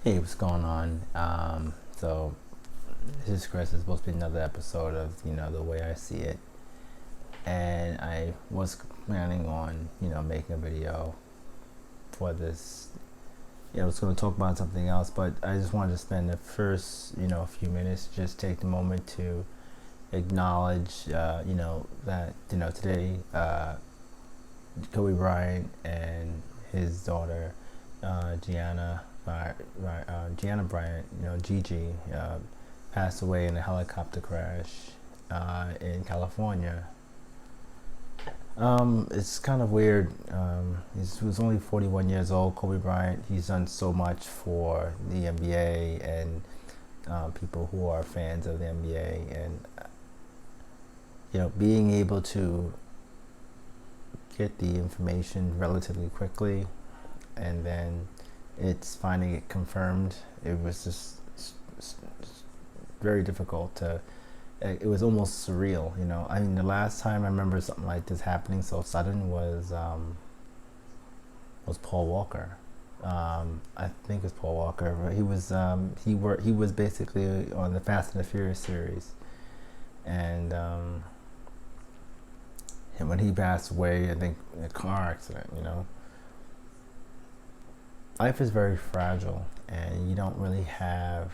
Hey, what's going on? So this is Chris. It's supposed to be another episode of the way I see it, and I was planning on making a video for this. I was going to talk about something else, but I just wanted to spend the first few minutes, just take the moment to acknowledge that today Kobe Bryant and his daughter Gianna Bryant, Gigi, passed away in a helicopter crash in California. It's kind of weird. He was only 41 years old. Kobe Bryant. He's done so much for the NBA and people who are fans of the NBA, and being able to get the information relatively quickly, and then it's finding it confirmed. It was just very difficult to. It was almost surreal, I mean, the last time I remember something like this happening so sudden was Paul Walker. I think it's Paul Walker. He was basically on the Fast and the Furious series, and when he passed away, I think in a car accident. Life is very fragile, and you don't have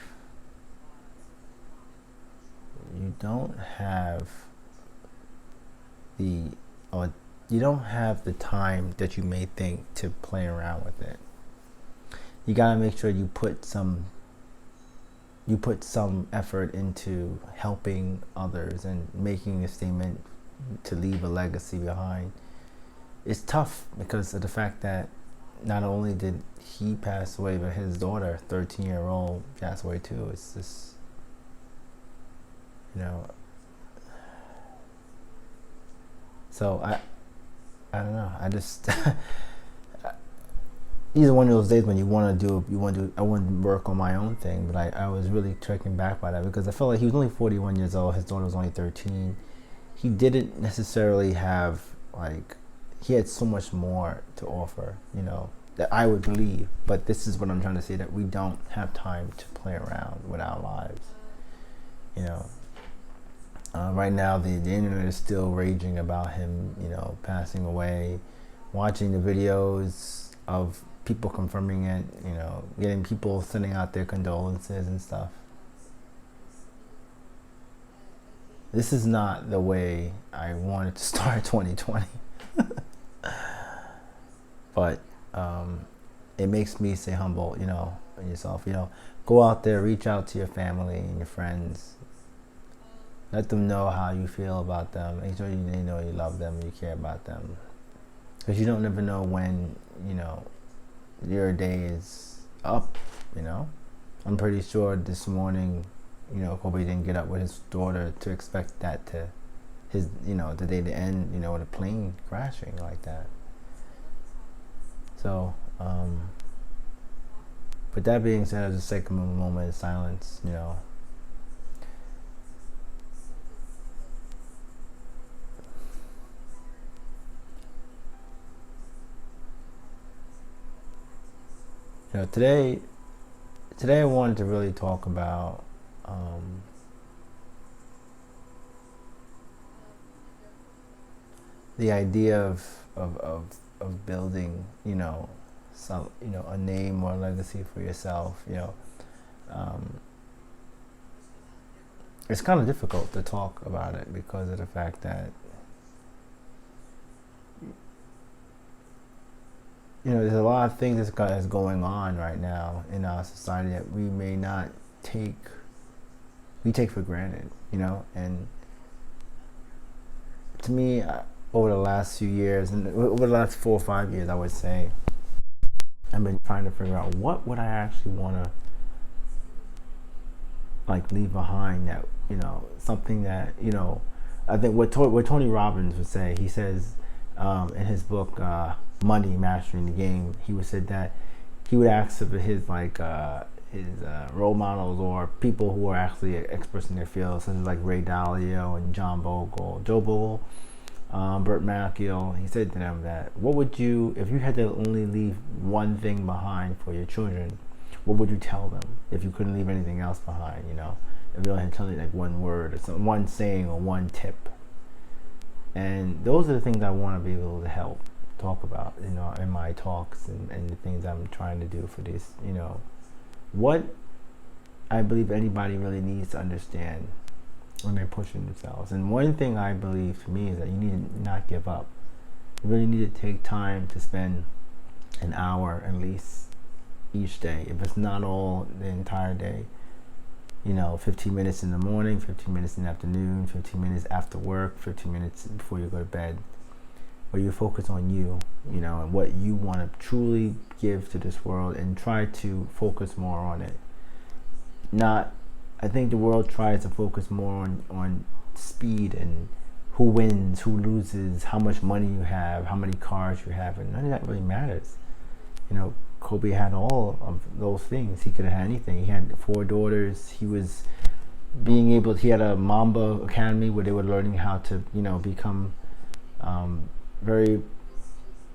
the or you don't have the time that you may think to play around with it. You gotta make sure you put some effort into helping others and making a statement to leave a legacy behind. It's tough because of the fact that not only did he pass away, but his daughter, 13-year-old, passed away too. It's just, so I don't know. I just these are one of those days when I want to work on my own thing, but I was really taken back by that because I felt like he was only 41 years old. His daughter was only 13. He didn't necessarily have he had so much more to offer, that I would believe. But this is what I'm trying to say, that we don't have time to play around with our lives. Right now, the internet is still raging about him, passing away. Watching the videos of people confirming it, getting people sending out their condolences and stuff. This is not the way I wanted to start 2020. But it makes me stay humble, in yourself. Go out there, reach out to your family and your friends. Let them know how you feel about them. Make sure they know you love them and you care about them. Because you don't never know when, your day is up, I'm pretty sure this morning, Kobe didn't get up with his daughter to expect that to his, the day to end, with a plane crashing like that. So, with that being said, I'll just take a moment of silence, today I wanted to really talk about the idea of building, some, a name or a legacy for yourself. It's kind of difficult to talk about it because of the fact that there's a lot of things that's going on right now in our society that we take for granted, and to me, over the last few years, and over the last 4 or 5 years, I would say, I've been trying to figure out what would I actually want to leave behind, that something that I think what Tony Robbins would say. He says in his book Money Mastering the Game, he would said that he would ask of his role models or people who are actually experts in their field, such as Ray Dalio and Joe Bogle, Burt Malkiel. He said to them that, what would you, if you had to only leave one thing behind for your children, what would you tell them if you couldn't leave anything else behind? You know, if you only had to tell you like one word or some one saying or one tip. And those are the things I want to be able to help talk about, you know, in my talks and the things I'm trying to do for this, you know, what I believe anybody really needs to understand when they're pushing themselves. And one thing I believe for me is that you need to not give up. You really need to take time to spend an hour at least each day. If it's not all the entire day, you know, 15 minutes in the morning, 15 minutes in the afternoon, 15 minutes after work, 15 minutes before you go to bed, where you focus on you, you know, and what you want to truly give to this world, and try to focus more on it. Not, I think the world tries to focus more on speed and who wins, who loses, how much money you have, how many cars you have, and none of that really matters. You know, Kobe had all of those things. He could have had anything. He had 4 daughters. He was being able to, he had a Mamba Academy where they were learning how to, you know, become very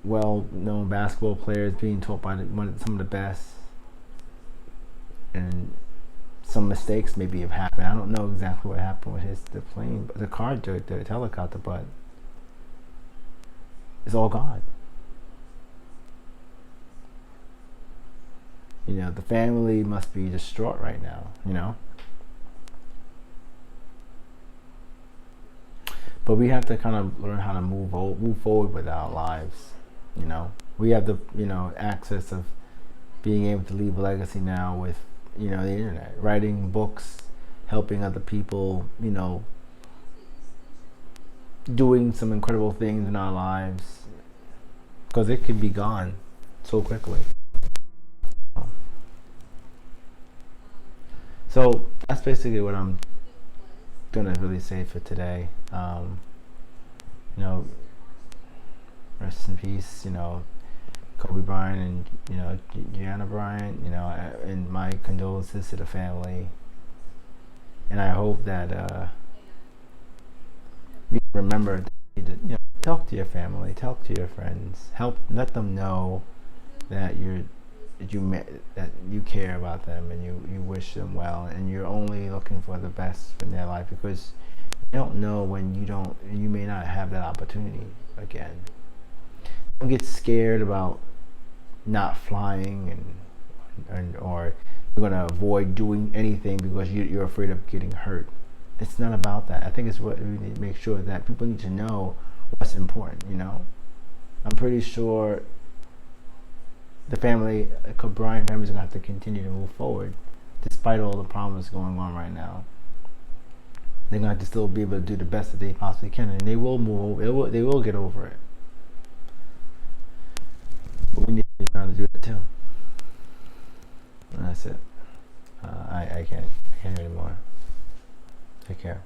well-known basketball players, being taught by some of the best. And some mistakes maybe have happened. I don't know exactly what happened with the plane, the car, the helicopter, but it's all God. You know, the family must be distraught right now, you know. But we have to kind of learn how to move forward with our lives, you know. We have the, you know, access of being able to leave a legacy now with, you know, the internet, writing books, helping other people, you know, doing some incredible things in our lives, because it could be gone so quickly. So that's basically what I'm gonna really say for today. You know, rest in peace, you know, Kobe Bryant and, you know, Gianna Bryant, you know, and my condolences to the family. And I hope that you remember to, you know, talk to your family, talk to your friends, let them know that that you care about them, and you wish them well, and you're only looking for the best in their life, because you don't know when you may not have that opportunity again. Don't get scared about not flying or you're going to avoid doing anything because you're afraid of getting hurt. It's not about that. I think it's what we need to make sure that people need to know what's important, you know. I'm pretty sure the Bryant family is going to have to continue to move forward despite all the problems going on right now. They're going to have to still be able to do the best that they possibly can, and they will move over. They will get over it. But we need to learn to do it too. And that's it. I can't hear anymore. Take care.